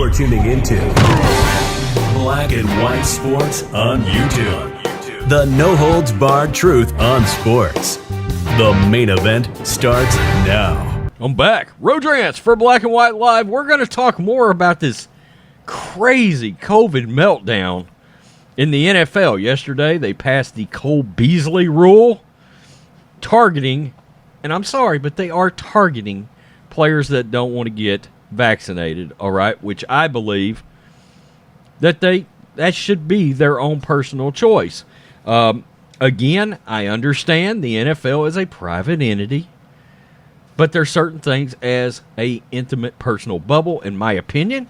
You're tuning into Black and White Sports on YouTube. The no-holds-barred truth on sports. The main event starts now. I'm back. Rodrance for Black and White Live. We're going to talk more about this crazy COVID meltdown in the NFL. Yesterday, they passed the Cole Beasley rule, targeting, and I'm sorry, but they are targeting players that don't want to get vaccinated, all right, which I believe that should be their own personal choice. Again, I understand the NFL is a private entity, but there's certain things as a intimate personal bubble, in my opinion.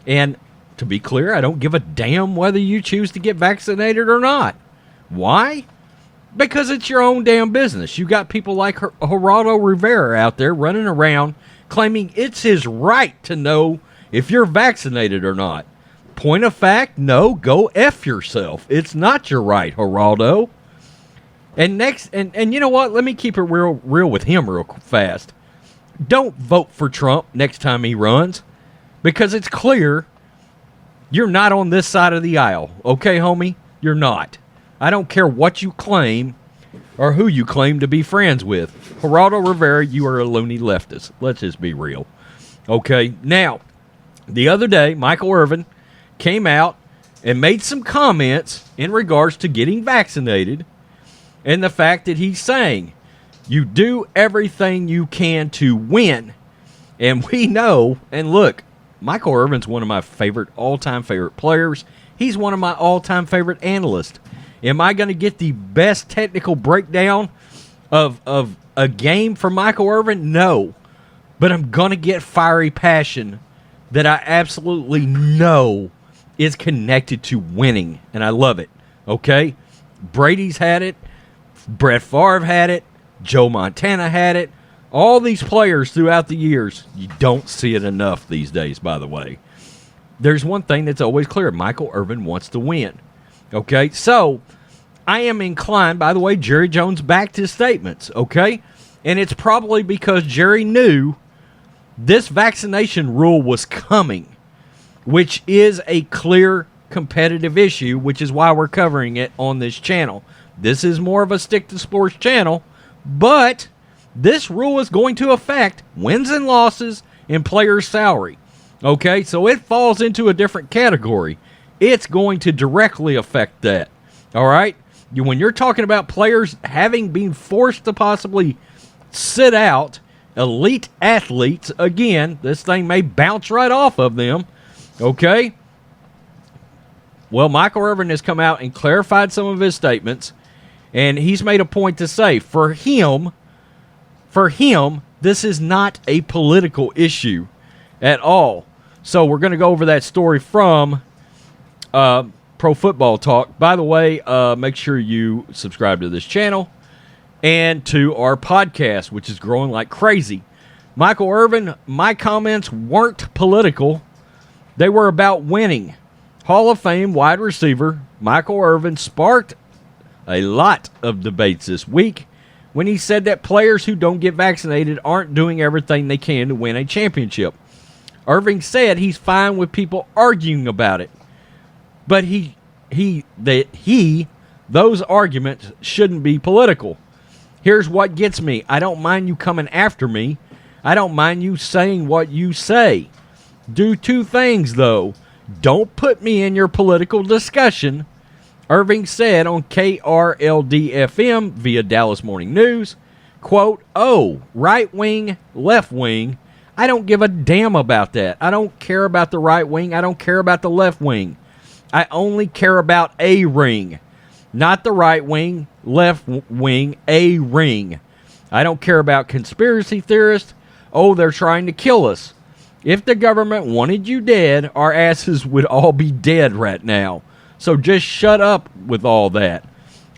And to be clear, I don't give a damn whether you choose to get vaccinated or not. Why? Because it's your own damn business. You got people like Geraldo Rivera out there running around claiming it's his right to know if you're vaccinated or not. Point of fact, no, go F yourself. It's not your right, Geraldo. And next, and you know what? Let me keep it real with him real fast. Don't vote for Trump next time he runs, because it's clear you're not on this side of the aisle. Okay, homie? You're not. I don't care what you claim or who you claim to be friends with. Geraldo Rivera, you are a loony leftist. Let's just be real. Okay, now, the other day, Michael Irvin came out and made some comments in regards to getting vaccinated and the fact that he's saying you do everything you can to win. And we know, and look, Michael Irvin's one of my all-time favorite players. He's one of my all-time favorite analysts. Am I going to get the best technical breakdown of a game from Michael Irvin? No. But I'm going to get fiery passion that I absolutely know is connected to winning. And I love it. Okay? Brady's had it. Brett Favre had it. Joe Montana had it. All these players throughout the years, you don't see it enough these days, by the way. There's one thing that's always clear. Michael Irvin wants to win. Okay, so I am inclined, by the way, Jerry Jones backed his statements, okay? And it's probably because Jerry knew this vaccination rule was coming, which is a clear competitive issue, which is why we're covering it on this channel. This is more of a stick to sports channel, but this rule is going to affect wins and losses and players' salary, okay? So it falls into a different category. It's going to directly affect that, all right? When you're talking about players having been forced to possibly sit out, elite athletes, again, this thing may bounce right off of them, okay? Well, Michael Irvin has come out and clarified some of his statements, and he's made a point to say, for him, this is not a political issue at all. So we're going to go over that story from Pro Football Talk. By the way, make sure you subscribe to this channel and to our podcast, which is growing like crazy. Michael Irvin, my comments weren't political. They were about winning. Hall of Fame wide receiver Michael Irvin sparked a lot of debates this week when he said that players who don't get vaccinated aren't doing everything they can to win a championship. Irvin said he's fine with people arguing about it, but those arguments shouldn't be political. Here's what gets me. I don't mind you coming after me. I don't mind you saying what you say. Do two things, though. Don't put me in your political discussion. Irving said on KRLD-FM via Dallas Morning News, quote, "Oh, right wing, left wing, I don't give a damn about that. I don't care about the right wing. I don't care about the left wing. I only care about a ring. Not the right wing, left wing, a ring. I don't care about conspiracy theorists. Oh, they're trying to kill us. If the government wanted you dead, our asses would all be dead right now. So just shut up with all that."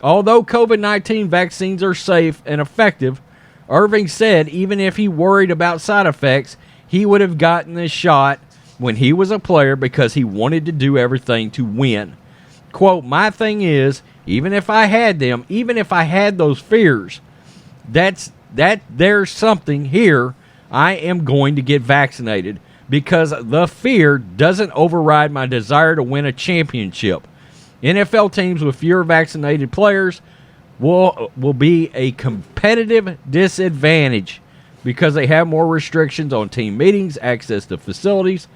Although COVID-19 vaccines are safe and effective, Irving said even if he worried about side effects, he would have gotten this shot when he was a player because he wanted to do everything to win. Quote, "My thing is, even if I had them, even if I had those fears, there's something here. I am going to get vaccinated because the fear doesn't override my desire to win a championship. NFL teams with fewer vaccinated players will be a competitive disadvantage because they have more restrictions on team meetings, access to facilities.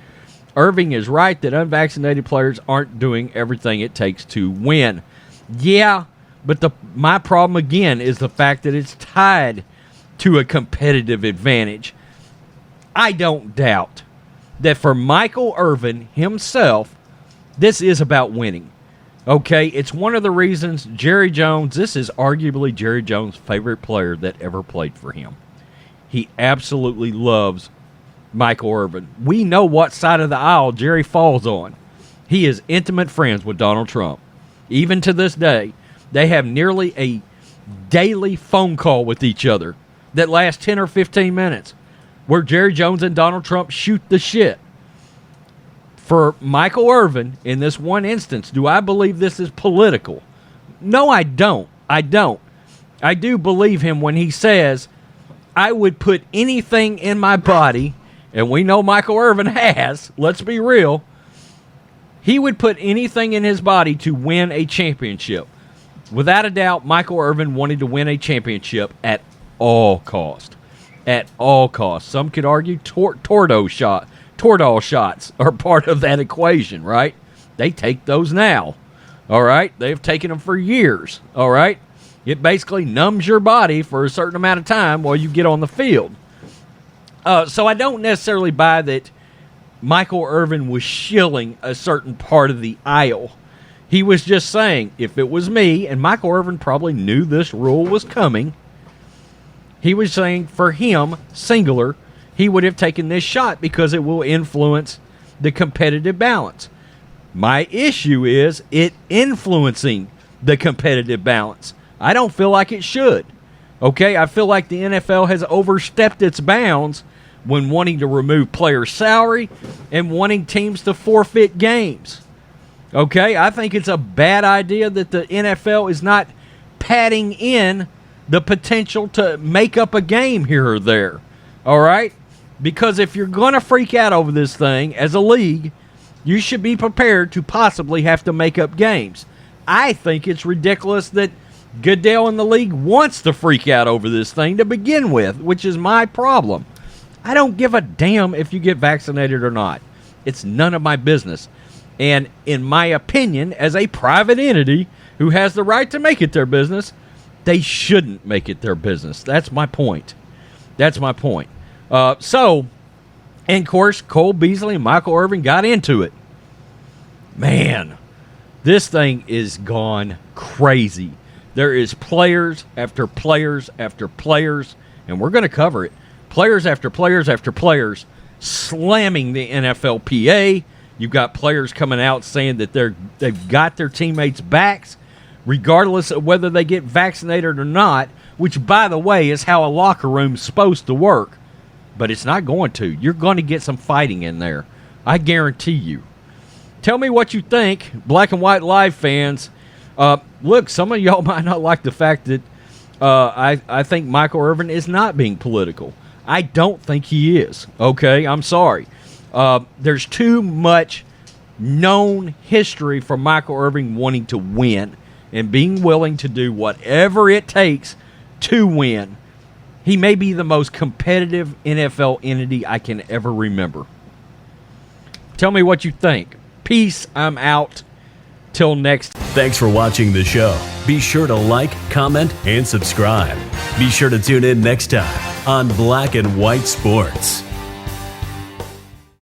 Irving is right that unvaccinated players aren't doing everything it takes to win. Yeah, but my problem again is the fact that it's tied to a competitive advantage. I don't doubt that for Michael Irvin himself, this is about winning. Okay, it's one of the reasons Jerry Jones, this is arguably Jerry Jones' favorite player that ever played for him. He absolutely loves Michael Irvin. We know what side of the aisle Jerry falls on. He is intimate friends with Donald Trump. Even to this day, they have nearly a daily phone call with each other that lasts 10 or 15 minutes where Jerry Jones and Donald Trump shoot the shit. For Michael Irvin, in this one instance, do I believe this is political? No, I don't. I do believe him when he says, I would put anything in my body, and we know Michael Irvin has, let's be real, he would put anything in his body to win a championship. Without a doubt, Michael Irvin wanted to win a championship at all cost. At all costs. Some could argue Toradol shots are part of that equation, right? They take those now, all right? They've taken them for years, all right? It basically numbs your body for a certain amount of time while you get on the field. So I don't necessarily buy that Michael Irvin was shilling a certain part of the aisle. He was just saying, if it was me, and Michael Irvin probably knew this rule was coming, he was saying for him, singular, he would have taken this shot because it will influence the competitive balance. My issue is it influencing the competitive balance. I don't feel like it should. Okay, I feel like the NFL has overstepped its bounds when wanting to remove player salary and wanting teams to forfeit games. Okay, I think it's a bad idea that the NFL is not padding in the potential to make up a game here or there. All right? Because if you're going to freak out over this thing as a league, you should be prepared to possibly have to make up games. I think it's ridiculous that Goodell in the league wants to freak out over this thing to begin with, which is my problem. I don't give a damn if you get vaccinated or not. It's none of my business. And in my opinion, as a private entity who has the right to make it their business, they shouldn't make it their business. That's my point. That's my point. And of course, Cole Beasley and Michael Irvin got into it. Man, this thing is gone crazy. There is players after players after players, and we're going to cover it. Players after players after players slamming the NFLPA. You've got players coming out saying that they've got their teammates' backs, regardless of whether they get vaccinated or not, which, by the way, is how a locker room's supposed to work. But it's not going to. You're going to get some fighting in there. I guarantee you. Tell me what you think, Black and White Live fans. Look, some of y'all might not like the fact that I think Michael Irvin is not being political. I don't think he is. Okay, I'm sorry. There's too much known history for Michael Irvin wanting to win and being willing to do whatever it takes to win. He may be the most competitive NFL entity I can ever remember. Tell me what you think. Peace. I'm out. Till next. Thanks for watching the show. Be sure to like, comment, and subscribe. Be sure to tune in next time on Black and White Sports.